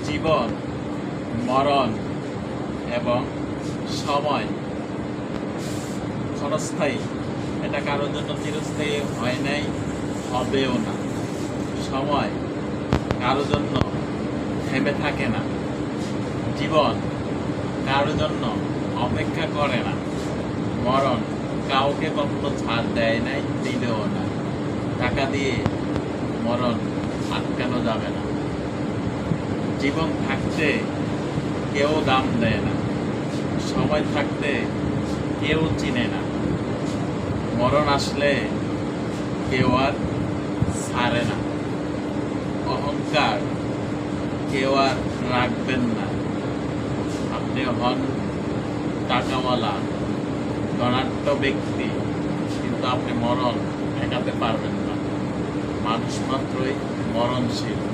জীবন, মরণ এবং সময় ক্ষণস্থায়ী। এটা কারোর জন্য চিরস্থায়ী হয় নাই, হবেও না। সময় কারোর জন্য থেমে থাকে না। জীবন কারোর জন্য অপেক্ষা করে না। মরণ কাউকে কখনো ছাড় দেয় নাই, দিলেও না। টাকা দিয়ে মরণ আটকানো যাবে না। জীবন থাকতে কেউ দাম দেয় না, সময় থাকতে কেউ চিনে না। মরণ আসলে কেউ আর ছাড়ে না। অহংকার কেউ আর রাখবেন না। আপনি হন টাকাওয়ালা, ধনাঢ্য ব্যক্তি, কিন্তু আপনি মরণ ঠেকাতে পারবেন না। মানুষ মাত্রই মরণশীল।